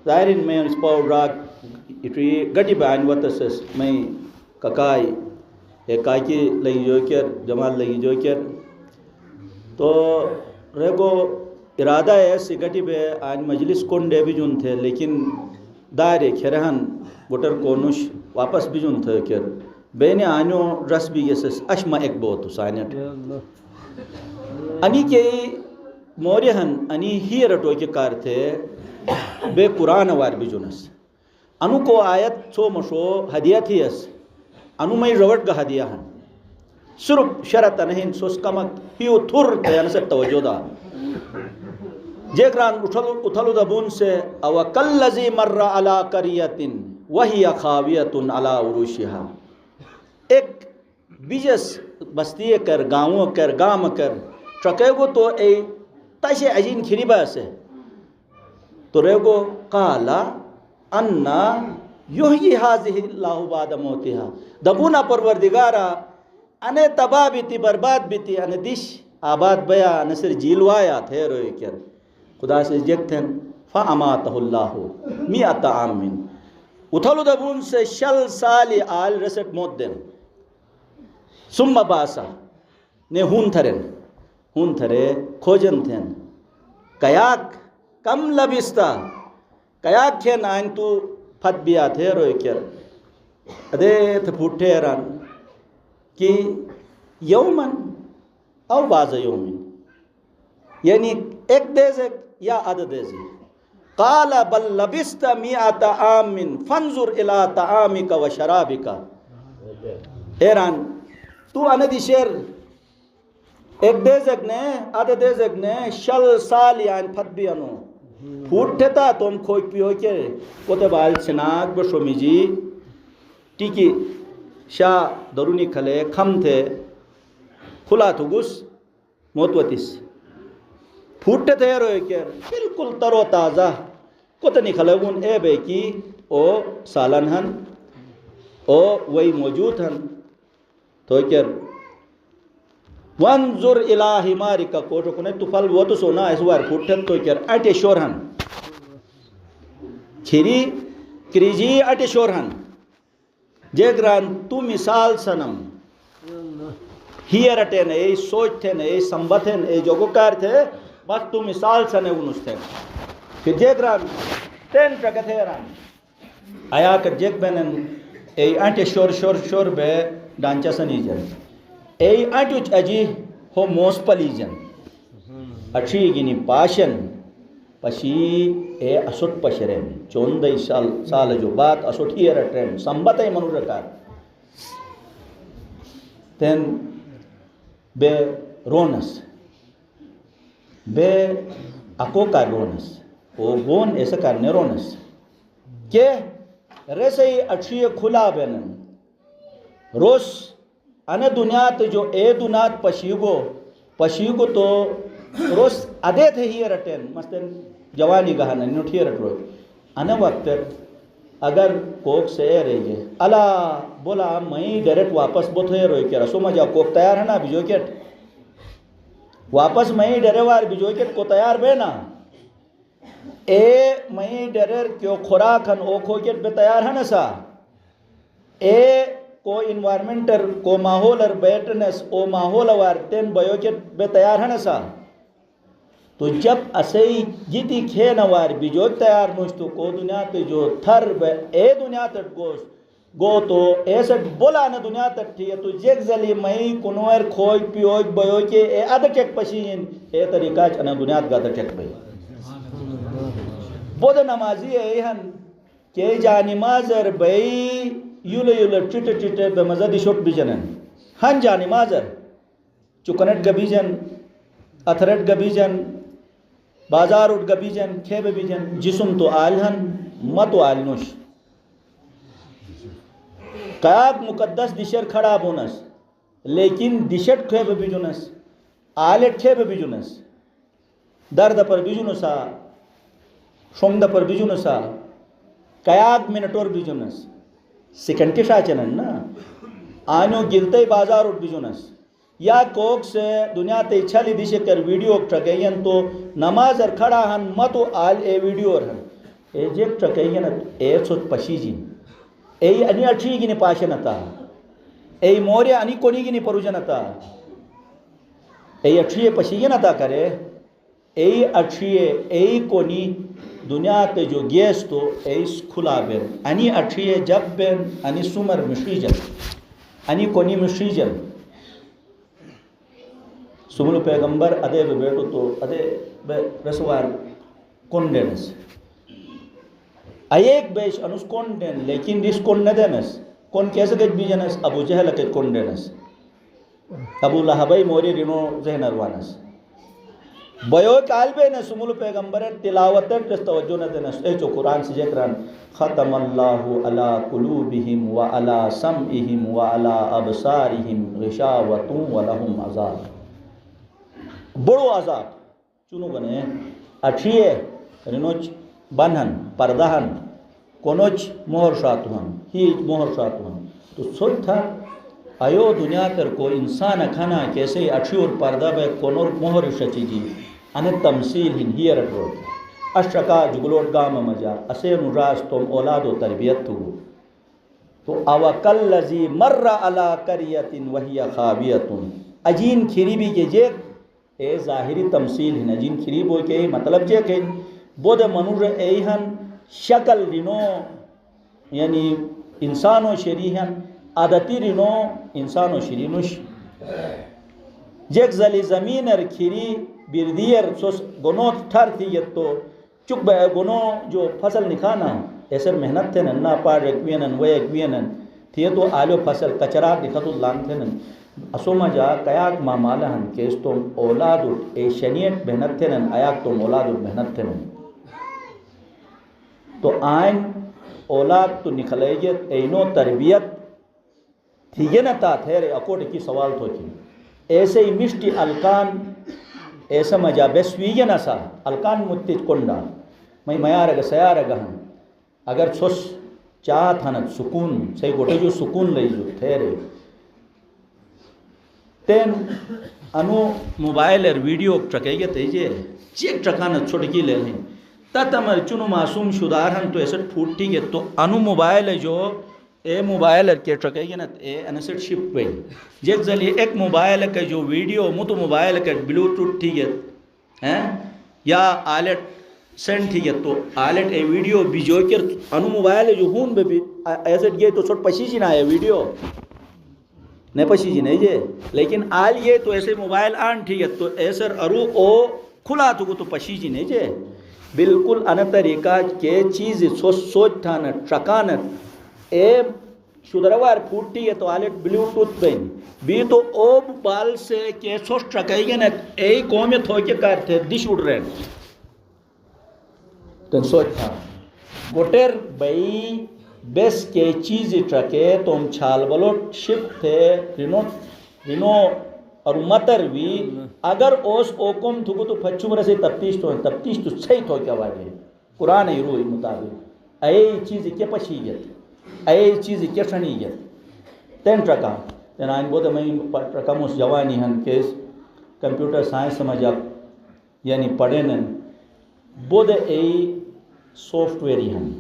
ظاہرین میں اس پاؤ ڈراک اٹری گٹی پہ آئین وطسس میں ککائی ایک کاکی لگی جوکر جمال لگی جوکر تو ریگو ارادہ ہے سی گٹی پہ آئین مجلس کنڈے بھی جن تھے لیکن دائرے کھرہن گٹر کونش واپس بھی جن تھے کر بین آنیو رس بھی یسس اشما ایک بوتو سائنٹ انی کے موریہن انی ہی رٹو کے کار تھے بے قرآن وار بھی جنس انو کو آیت سو مشو ہدیہ تھی اس انو میں روٹ گا ہدیہ ہن صرف شرط نہیں سوس کمک ہیو تھر تیان سے توجہ دا جیکران اتھلو دبون سے او کاللزی مر علی قریت وہی خاویت علی عروشها ایک بیجس بستی کر گاؤں کر گام کر چکے گو تو اے تاشے عجین کھری باسے تو ریگو قالا انا یحیی حاضی اللہ بعد موتها دبونا پروردگارا انے تباہ بیتی برباد بیتی انے دیش آباد بیا نصر جیلوایا تھے روئے کر خدا سے جگتن فَأَمَاتَهُ اللَّهُ مِئَةَ عَامٍ اتھلو دبون سے شل سالی آل رسٹ موت دن ثم باسا نے ہون تھرے کھوجن تھن کیاک کم لبستا کیاک کھین آئین تو پھت بیا تھے روئے کر ادے تھے پھوٹے ران کہ یومن او باز یومن یعنی ایک دیزے یا عدد دیزے قال بل لبست میعت عام فانظر الى طعامک و شرابک ایران تو اندی شیر ایک دیزک نے عدد دیزک نے شل سال یعنی پھت بھی انو پھوٹے تا تم کھوئی پیو کے کوتے بال چناک بشومی جی ٹیکی شاہ درونی کھلے کھم تھے کھلا تو گس موتوتیس پھوٹے تھے روئے کہ بالکل ترو تازہ کتنی خلقون اے بے کی او سالن ہن او وہی موجود ہن تو کر وانظر الہ ماری کا کوٹو کنے تو پھل وہ تو سونا اس وار پھوٹے تو کر اٹے شور ہن کھیری کریجی اٹے شور ہن جیگران تو مثال سنم ہی رٹے نے سوچ تھے نے سمبتھے نے جو گکار تھے بس تو مثال سنے انس تھے پھر جیگران تین پرکتے ران آیا کر جیگ بینن ای انٹے شور بے ڈانچہ سنی جن ای انٹوچ اجی ہو موس پلی جن اچھی گینی پاشن پشی اے اسوٹ پشرین چوندئی سال جو بات اسوٹ ہی رٹرین سمبت ای منو رکار تین بے رونس بے اکو کا رونس او گون ایسا کرنے رونس کہ ریسے ہی اچھی کھلا بینن روس انے دنیا تے جو اے دنات پشیگو تو روس ادے تھے ہی رٹین مثلا جوانی گہانا نوٹھی رٹ روئے انے وقت اگر کوک سے اے رہی ہے اللہ بولا میں ڈیریکٹ واپس بوت ہوئے روئے کیا رسو مجھا کوک تیار ہے نا بھی جو کیٹ واپس میں ڈریوار بھی جو کیٹ کو تیار بے نا اے میں ڈریر کیوں خوراکن او کھو کیٹ بے تیار ہے نا سا اے کو انوائرمنٹر کو ماحولر بیٹنس او ماحول وارتین بیو کیٹ بے تیار ہے نا سا تو جب اسے جیتی کھے نوار بھی جو تیار نوشتو کو دنیا تے جو تھر بے اے دنیا تٹ گو تو ایسا بولا نا دنیا تٹ تھی تو جیک زلی مئی کنویر کھوئی پیوئی بیوئی کے اے ادھا ٹیک پشین اے طریقہ چانا دنیا تک ادھا ٹیک بھئی بود نمازی اے ہن کہ جا نمازر بھئی یولے ٹیٹے بے مزدی شوٹ بھی جنن ہن جا نمازر چکنٹ گبی جن اتھرٹ گبی جن بازار اٹھ گبی جن کھیبے بھی جن جسم تو آل ہن مت آل نوش قیاد مقدس دشر کھڑا بونس لیکن دشت کھے بے جنس آلت کھے بے جنس درد پر بھی جنسا شمد پر بھی جنسا قیاد منٹور بھی جنس سیکنڈ کے شاچنن نا آنو گلتے بازار اٹھ بھی جنس یا کوک سے دنیا تے چھلی دیشے کر ویڈیو ٹرگئین تو نماز ار کھڑا ہن متو آل اے ویڈیو ہن jek trakaygena sot pashijin ani atrigini pashanata moria ani konigini parujanata atrie pashigenata kare atrie koni دنیا تے جو گیس تو ایس کھلا بین انی اٹھیے جب بین انی سمر مشریجن انی کونی مشریجن سمولو پیغمبر ادے بے بیٹو تو ادے بے رسوار کونڈنس ایک بیش انس کونڈن لیکن ریس کون ندنس کون کیسے گج بیجنس ابو جہل کے کونڈنس ابو لہبائی موری رینو ذہن اروانس بایو کالبے نے سمول پیغمبر تلاوت توجہ نہ دینا اے جو قرآن سے ذکران ختم اللہ علی قلوبہم وعلی سمعہم وعلی ابصارہم غشاوۃ ولہم عذاب بڑو عذاب چونو گنے اٹھیے رنوچ بنہن پردہن کونوچ مہر شاتوہن ہیچ مہر شاتوہن تو سوچ تھا ایو دنیا تر کو انسان کھانا کیسے اٹھیور پردہ بے کونور مہر شچی جی ان تمثیل ہن ہیر رو اشکا جگلوٹ گام مجا اسے نراس تم اولاد و تربیت تو اوکل لذی مر علی قریت وہی خاویت اجین کھری بھی جے اے ظاہری تمثیل ہن اجین کھری بو کے مطلب جے کہ بود منور ایہن شکل رنو یعنی انسان و شریحن عادتی رنو انسان و شرینوش جیک زلی زمین ار کھری بیردیر سوس گنو تھر تھی یہ تو چک بے گنو جو فصل نکھانا ایسر محنت تھے نا پاڑ ایکوینن وے ایکوینن تھی تو آلو فصل کچرات دکھتو لان تھے نا اسوما جا قیاق مامالہن کیس تم اولاد اے شنیت محنت تھے نا آیاق تم اولاد محنت تھے نا تو آئین اولاد تو نکھلے گی اینو تربیت تھی یہ نا تا تھے اکوٹ کی سوال تو کی ایسے ہی مشتی الکان ایسا مجا بیسویگن اسا الکان متج کنڈا میں میارگ سیارگ ہن اگر چھوس چاہت ہنت سکون سی گوٹے جو سکون لئی جو تھیرے تین انو موبائل اور ویڈیو ٹرکے گے تیجے چیک ٹرکانا چھوٹکی لے لیں تا تمر چنو معصوم شدار ہن تو ایسا پھوٹی گے تو انو موبائل جو اے موبائل کے ٹرکے گے نا اے انسٹ شپ پہ جیک زلی ایک موبائل کا جو ویڈیو متو موبائل کا بلوٹوتھ ٹھیک ہے یا آلٹ سینڈ ٹھیک ہے تو آلٹ اے ویڈیو بھی جو کر انو موبائل جو ہون بھی ایسے گئے تو چھوٹ پشی جی نہ ہے ویڈیو نہیں پشی جی نہیں جے لیکن آل یہ تو ایسے موبائل آن ٹھیک ہے تو ایسر ارو او کھلا تو پشی جی نہیں جے بالکل ان طریقہ کے چیز سوچ تھا نا ٹرکانا اے شدروار پھوٹی ہے تو آلٹ بلوٹوتھ پہن بھی تو او بال سے کیسوس ٹرکائی گے نا اے قومیت ہو کے کار تھے دش اڑ رہے تو سوچ تھا گوٹر بھئی بیس کے چیزی ٹرکے تم چھال بلوٹ شپ تھے رنو اور مطر بھی اگر اوس اوکم تھوکو تو پھچو مرے تفتیش تو صحیح تھو کیا واجے قرآن ہی روح مطابق اے چیزی کیا پشیگت اے چیزی کیا شنیگت تین ٹرکا تین آئین بودھ میں ٹرکا موس جوانی ہن کیس کمپیوٹر سائنس سمجھا یعنی پڑھیں بودھ اے سافٹ ویری ہن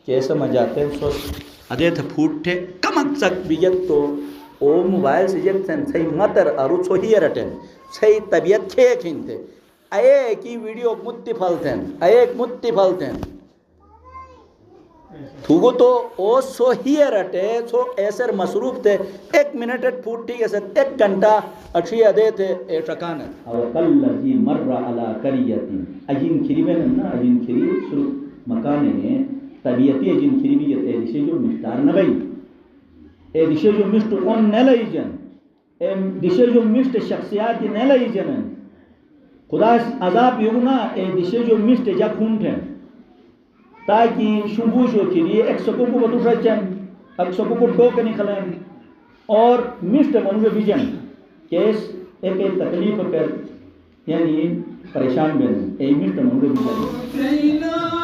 کیسے سمجھاتے ہیں سوس ادھے تھے پھوٹے کمک سک بیت تو او موبائل سے جب تھے صحیح مطر ارو چھو ہی رٹیں صحیح طبیعت کھے کھین تھے اے کی ویڈیو متفل تھے ایک متفل تھے تھوگو تو او سو ہی رٹے سو ایسر مصروف تھے ایک منٹ پھوٹی کے ساتھ ایک گھنٹہ اچھی ادے تھے اے ٹکانت اور کل لذی مر علی قریتی اجین کھری میں نا اجین کھری سر مکانے نے طبیعتی اجین کھری بھی اے دشے جو مشتار نہ بھئی اے دشے جو مشت اون نہ لئی جن اے دشے جو مشت شخصیات نہ لئی جن خدا عذاب یونا اے دشے جو مشت جا خون تھے تاکہ شبوش ہو کے لیے ایک سکو کو بطور رچن ایک سکو کو ڈوک نکلیں اور مشت منوے بیجن کیس ایک تکلیف کر یعنی پریشان بین اے مشت منوے بیجن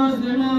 Masna